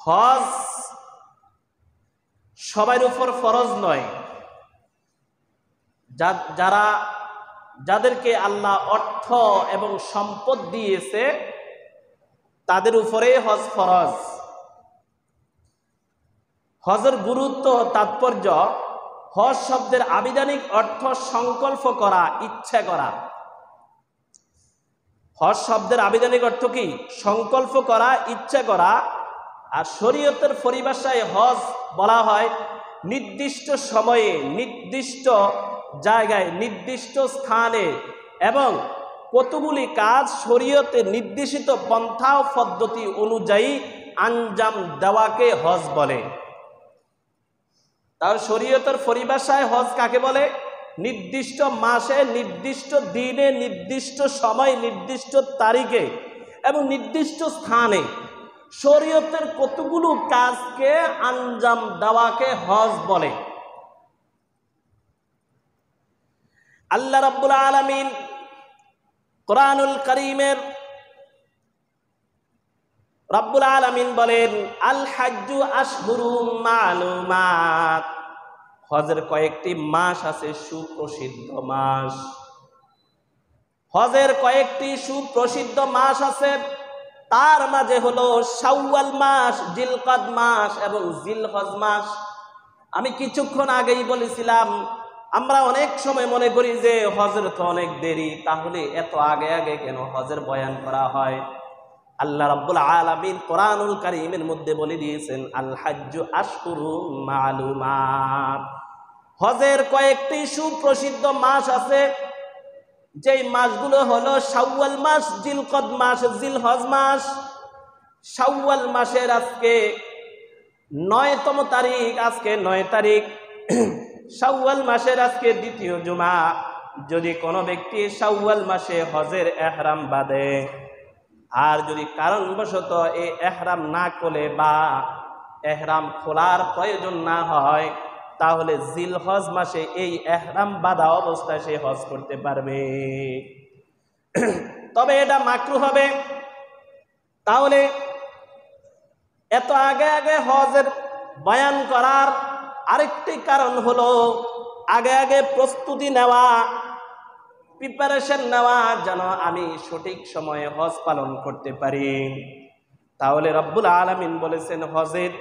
হজ সবার উপর ফরজ নয়। যাদেরকে আল্লাহ অর্থ এবং সম্পদ দিয়েছে তাদের উপরে হজ ফরজ। হজের গুরুত্ব তাৎপর্য, হজ শব্দের আবিধানিক অর্থ সংকল্প করা, ইচ্ছা করা। হজ শব্দের আবিধানিক অর্থ কি? সংকল্প করা, ইচ্ছা করা। আর শরীয়তের পরিভাষায় হজ বলা হয় নির্দিষ্ট সময়ে, নির্দিষ্ট জায়গায়, নির্দিষ্ট স্থানে এবং কতগুলি কাজ শরীয়তে নির্দেশিত পন্থা ও পদ্ধতি অনুযায়ী আঞ্জাম দেওয়াকে হজ বলে। তাহলে শরীয়তের পরিভাষায় হজ কাকে বলে? নির্দিষ্ট মাসে, নির্দিষ্ট দিনে, নির্দিষ্ট সময়, নির্দিষ্ট তারিখে এবং নির্দিষ্ট স্থানে শরীয়তের কতগুলো কাজকে আঞ্জাম দেওয়াকে হজ বলে। আল্লাহ রাব্বুল আলামিন কোরআনুল কারীমের রাব্বুল আলামিন বলেন, আল হাজ্জু আশহুরুম মালুমাত। হজের কয়েকটি মাস আছে, সুপ্রসিদ্ধ মাস। হজের কয়েকটি সুপ্রসিদ্ধ মাস আছে, তার মাঝে হলো শাওয়াল মাস, জিলকদ মাস এবং জিলহজ মাস। আমি কিছুক্ষণ আগেই বলেছিলাম, আমরা অনেক সময় মনে করি যে হজের তো অনেক দেরি, তাহলে এত আগে আগে কেন হজের বয়ান করা হয়? আল্লাহ রাব্বুল আলামিন কোরআনুল কারীমের মধ্যে বলে দিয়েছেন, আল হাজ্জু আশহুরুম মালুমাত। হজের কয়েকটি সুপ্রসিদ্ধ মাস আছে, যেই মাসগুলো হলো শাওয়াল মাস, জিলকদ মাস, জিলহজ মাস। শাওয়াল মাসের আজকে 9তম তারিখ, আজকে 9 তারিখ। শাওয়াল মাসের আজকে দ্বিতীয় জুমা। যদি কোনো ব্যক্তি শাওয়াল মাসে হজের এহরাম বাঁধে আর যদি কারণবশত এই এহরাম না খোলে বা এহরাম খোলার প্রয়োজন না হয়, তাহলে জিলহজ মাসে এই এহরাম বাঁধা অবস্থায় সে হজ করতে পারবে। তবে এটা মাকরুহ হবে। তাহলে এত আগে আগে হজের বয়ান করার আরেকটি কারণ হলো আগে আগে প্রস্তুতি নেওয়া, প্রিপারেশন নেওয়া, যেন আমি সঠিক সময়ে হজ পালন করতে পারি। তাহলে রব্বুল আলামিন বলেছেন হজের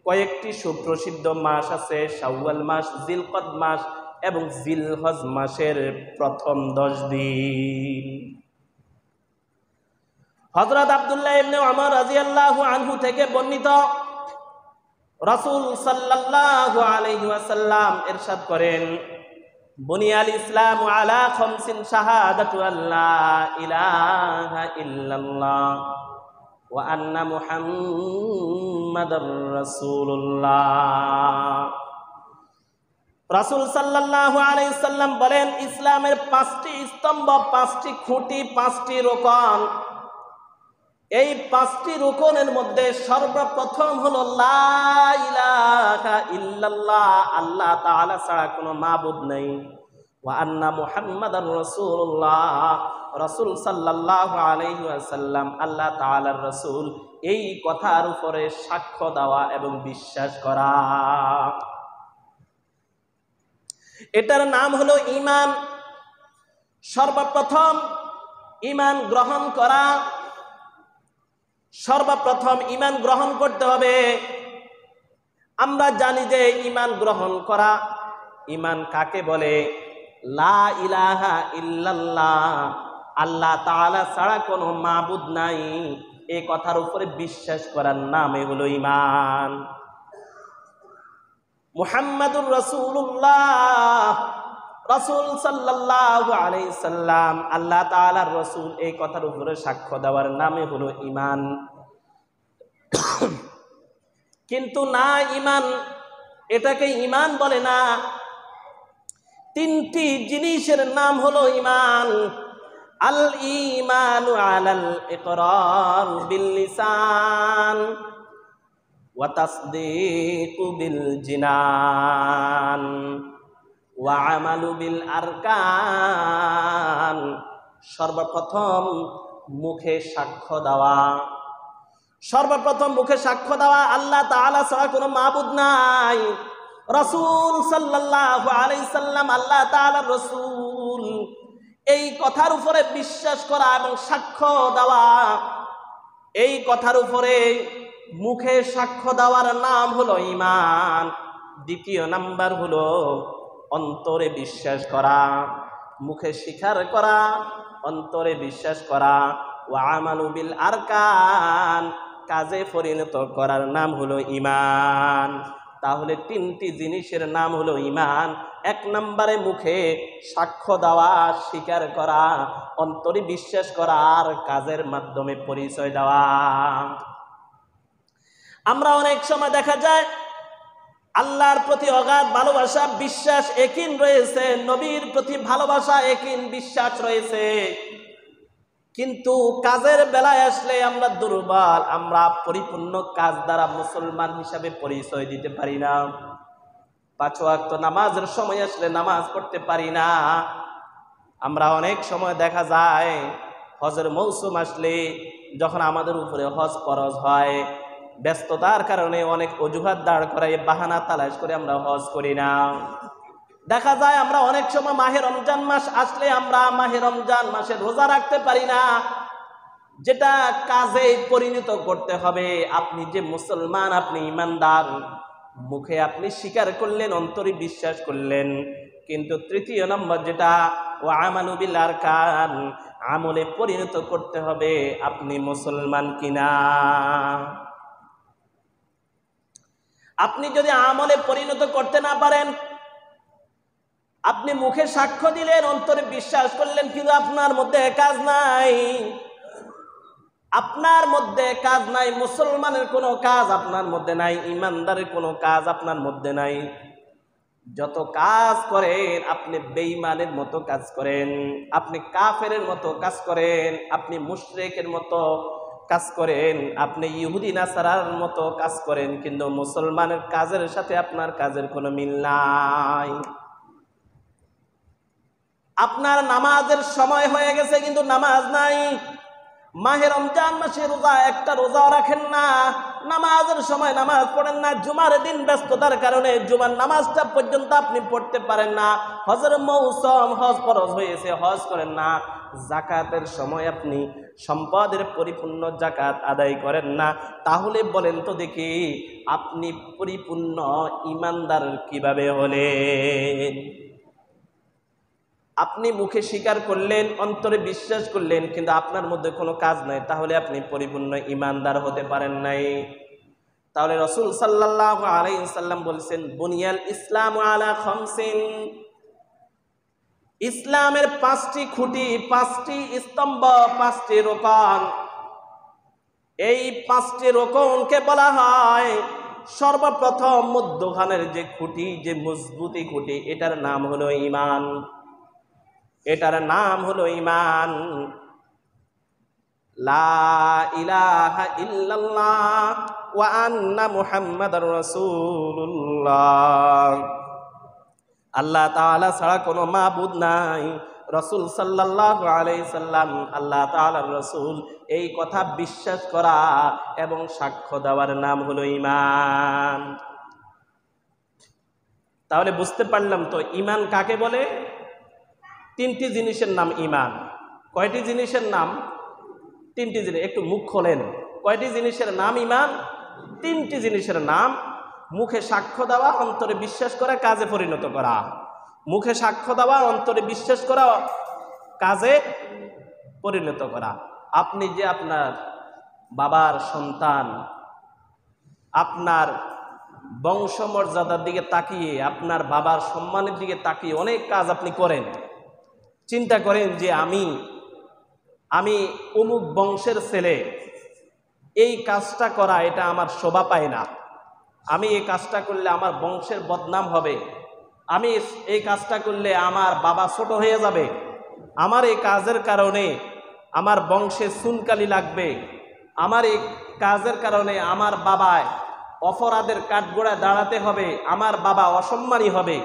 কয়েকটি সুপ্রসিদ্ধ মাস আছে, শাওয়াল মাস, জিলকদ মাস এবং জিলহজ মাসের প্রথম 10 দিন। হযরত আব্দুল্লাহ ইবনে ওমর রাদিয়াল্লাহু আনহু থেকে বর্ণিত, রাসূল সাল্লাল্লাহু আলাইহি ওয়াসাল্লাম ইরশাদ করেন, বুনিয়াল ইসলামু আলা খামসিন শাহাদাতু আল্লা ইলাহা ইল্লাল্লাহ ওয়া আন্না মুহাম্মাদার রাসূলুল্লাহ। রাসূল সাল্লাল্লাহু আলাইহি সাল্লাম বলেন, ইসলামের 5টি স্তম্ভ, 5টি খুঁটি, 5টি রোকন। এই 5টি রোকনের মধ্যে সর্বপ্রথম হলো লা ইলাহা ইল্লাল্লাহ, আল্লাহ তাআলা ছাড়া কোনো মাবুদ নেই। ওয়া আন্না মুহাম্মাদার রাসূলুল্লাহ, রাসূল সাল্লাল্লাহু আলাইহি ওয়াসাল্লাম আল্লাহ তাআলার রাসূল, এই কথার উপরে সাক্ষ্য দেওয়া এবং বিশ্বাস করা। এটার নাম হলো ঈমান। সর্বপ্রথম ঈমান গ্রহণ করা, সর্বপ্রথম ঈমান গ্রহণ করতে হবে। আমরা জানি যে ঈমান গ্রহণ করা, ঈমান কাকে বলে? লা ইলাহা ইল্লাল্লাহ, আল্লাহ তাআলা ছাড়া কোনো মাবুদ নাই, এই কথার উপরে বিশ্বাস করার নামই হলো ঈমান। মুহাম্মাদুর রাসূলুল্লাহ, রাসূল সাল্লাল্লাহু আলাইহি সাল্লাম আল্লাহ তাআলার রাসূল, এই কথার উপরে সাক্ষ্য দেওয়ার নামই হলো ঈমান। কিন্তু না, ঈমান এটাকে ঈমান বলে না। 3টি জিনিসের নাম হলো ঈমান। আল ঈমানু আলাল ইকরার বিল লিসান ওয়া তাসদীকু বিল জিনান ওয়া আমালু বিল আরকান। সর্বপ্রথম মুখে সাক্ষ্য দেওয়া, সর্বপ্রথম মুখে সাক্ষ্য দেওয়া আল্লাহ তাআলা ছাড়া কোনো মাবুদ নাই, রাসূল সাল্লাল্লাহু আলাইহি সাল্লাম আল্লাহ তাআলার রাসূল, এই কথার উপরে বিশ্বাস করা এবং সাক্ষ্য দেওয়া, এই কথার উপরে মুখে সাক্ষ্য দেওয়ার নাম হলো ঈমান। দ্বিতীয় নাম্বার হলো অন্তরে বিশ্বাস করা, মুখে স্বীকার করা, অন্তরে বিশ্বাস করা। ওয়া আমালু বিল আরকান, কাজে পরিণত করার নাম হলো ঈমান। তাহলে তিনটি জিনিসের নাম হলো ঈমান। এক নম্বরে মুখে সাক্ষ্য দেওয়া, স্বীকার করা, অন্তরে বিশ্বাস করা আর কাজের মাধ্যমে পরিচয় দেওয়া। আমরা অনেক সময় দেখা যায় আল্লাহর প্রতি অগাধ ভালোবাসা, বিশ্বাস, ইয়াকিন রয়েছে, নবীর প্রতি ভালোবাসা, ইয়াকিন, বিশ্বাস রয়েছে, কিন্তু কাজের বেলায় আসলে আমরা দুর্বল, আমরা পরিপূর্ণ কাজ দ্বারা মুসলমান হিসাবে পরিচয় দিতে পারি না। 5 ওয়াক্ত নামাজের সময় আসলে নামাজ পড়তে পারি না। আমরা অনেক সময় দেখা যায় হজের মৌসুম আসলে যখন আমাদের উপরে হজ ফরজ হয়, ব্যস্ততার কারণে অনেক অজুহাত দাঁড় করাই, বাহানা তালাশ করে আমরা হজ করি না। দেখা যায় আমরা অনেক সময় মাহে রমজান মাস আসলে আমরা মাহে রমজান মাসে রোজা রাখতে পারি না, যেটা কাজে পরিণত করতে হবে। আপনি যে মুসলমান, আপনি ইমানদার, মুখে আপনি স্বীকার করলেন, অন্তরে বিশ্বাস করলেন, কিন্তু তৃতীয় নম্বর যেটা ওয়া আমালু বিল আরকান, আমলে পরিণত করতে হবে আপনি মুসলমান কিনা। আপনি যদি আমলে পরিণত করতে না পারেন, আপনি মুখে সাক্ষ্য দিলেন, অন্তরে বিশ্বাস করলেন, কিন্তু আপনার মধ্যে কাজ নাই, আপনার মধ্যে কাজ নাই, মুসলমানের কোনো কাজ আপনার মধ্যে নাই, ইমানদারের কোনো কাজ আপনার মধ্যে নাই। যত কাজ করেন আপনি বেঈমানের মতো কাজ করেন, আপনি কাফেরের মতো কাজ করেন, আপনি মুশরিকের মতো কাজ করেন, আপনি ইহুদি নাসারার মতো কাজ করেন, কিন্তু মুসলমানের কাজের সাথে আপনার কাজের কোনো মিল নাই। আপনার নামাজের সময় হয়ে গেছে কিন্তু নামাজ নাই, মাহে রমজান মাসে রোজা, একটা রোজাও রাখেন না, নামাজের সময় নামাজ পড়েন না, জুমার দিন ব্যস্ততার কারণে জুমার নামাজটা পর্যন্ত আপনি পড়তে পারেন না, হজের মৌসুম, হজ ফরজ হয়েছে, হজ করেন না, যাকাতের সময় আপনি সম্পদের পরিপূর্ণ যাকাত আদায় করেন না, তাহলে বলেন তো দেখি আপনি পরিপূর্ণ ইমানদার কিভাবে হলেন? আপনি মুখে স্বীকার করলেন, অন্তরে বিশ্বাস করলেন, কিন্তু আপনার মধ্যে কোনো কাজ নাই, তাহলে আপনি পরিপূর্ণ ইমানদার হতে পারেন নাই। তাহলে রাসূল সাল্লাল্লাহু আলাইহি ওয়াসাল্লাম বলেছেন, বুনিয়াল ইসলামু আলা খামসিন, ইসলামের 5টি খুঁটি, 5টি স্তম্ভ, 5টি রোকন। এই 5টি রোকনকে বলা হয় সর্বপ্রথম মধ্যখানের যে খুঁটি, যে মজবুতি খুঁটি, এটার নাম হলো ঈমান, এটার নাম হলো ঈমান। লা ইলাহা ইল্লাল্লাহ ওয়া আন্না মুহাম্মাদার রাসূলুল্লাহ, আল্লাহ তাআলা ছাড়া কোনো মাবুদ নাই, রাসূল সাল্লাল্লাহু আলাইহি সাল্লাম আল্লাহ তাআলার রাসূল, এই কথা বিশ্বাস করা এবং সাক্ষ্য দেওয়ার নাম হলো ঈমান। তাহলে বুঝতে পারলাম তো ঈমান কাকে বলে? 3টি জিনিসের নাম ঈমান। কয়টি জিনিসের নাম? 3টি জিনিস। একটু মুখ খোলেন, কয়টি জিনিসের নাম ঈমান? 3টি জিনিসের নাম। মুখে সাক্ষ্য দেওয়া, অন্তরে বিশ্বাস করা, কাজে পরিণত করা। মুখে সাক্ষ্য দেওয়া, অন্তরে বিশ্বাস করা, কাজে পরিণত করা। আপনি যে আপনার বাবার সন্তান, আপনার বংশমর্যাদার দিকে তাকিয়ে, আপনার বাবার সম্মানের দিকে তাকিয়ে অনেক কাজ আপনি করেন, চিন্তা করেন যে আমি অমুক বংশের ছেলে, এই কাজটা করা এটা আমার শোভা পায় না, আমি এই কাজটা করলে আমার বংশের বদনাম হবে, আমি এই কাজটা করলে আমার বাবা ছোট হয়ে যাবে, আমার এই কাজের কারণে আমার বংশে চুনকালি লাগবে, আমার এই কাজের কারণে আমার বাবায় অপরাধের কাঠগোড়ায় দাঁড়াতে হবে, আমার বাবা অসম্মানী হবে,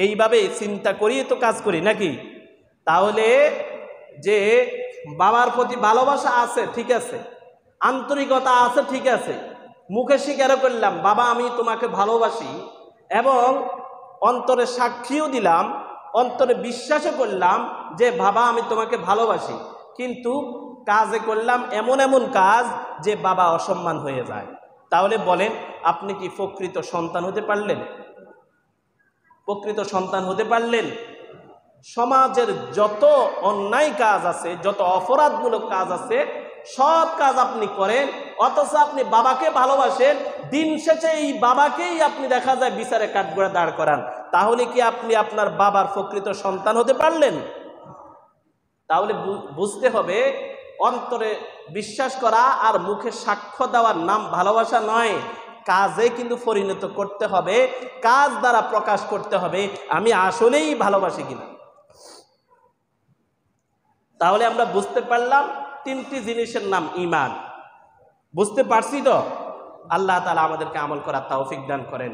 এইভাবে চিন্তা করিয়ে তো কাজ করি নাকি? তাহলে যে বাবার প্রতি ভালোবাসা আছে ঠিক আছে, আন্তরিকতা আছে, ঠিক আছে, মুখে স্বীকার করলাম বাবা আমি তোমাকে ভালোবাসি, এবং অন্তরে সাক্ষীও দিলাম, অন্তরে বিশ্বাসও করলাম যে বাবা আমি তোমাকে ভালোবাসি, কিন্তু কাজে করলাম এমন এমন কাজ যে বাবা অসম্মান হয়ে যায়, তাহলে বলেন আপনি কি প্রকৃত সন্তান হতে পারলেন? প্রকৃত সন্তান হতে পারলেন? সমাজের যত অন্যায় কাজ আছে, যত অপরাধমূলক কাজ আছে, সব কাজ আপনি করেন, অথচ আপনি বাবাকে ভালোবাসেন, দিন শেষে এই বাবাকেই আপনি দেখা যায় বিচারে কাঠগড়ায় দাঁড় করান, তাহলে কি আপনি আপনার বাবার প্রকৃত সন্তান হতে পারলেন? তাহলে বুঝতে হবে অন্তরে বিশ্বাস করা আর মুখে সাক্ষ্য দেওয়ার নাম ভালোবাসা নয়, কাজে কিন্তু পরিণত করতে হবে, কাজ দ্বারা প্রকাশ করতে হবে আমি আসলেই ভালোবাসি কিনা। তাহলে আমরা বুঝতে পারলাম তিনটি জিনিসের নাম ঈমান। বুঝতে পারছি তো? আল্লাহ তাআলা আমাদেরকে আমল করার তৌফিক দান করেন।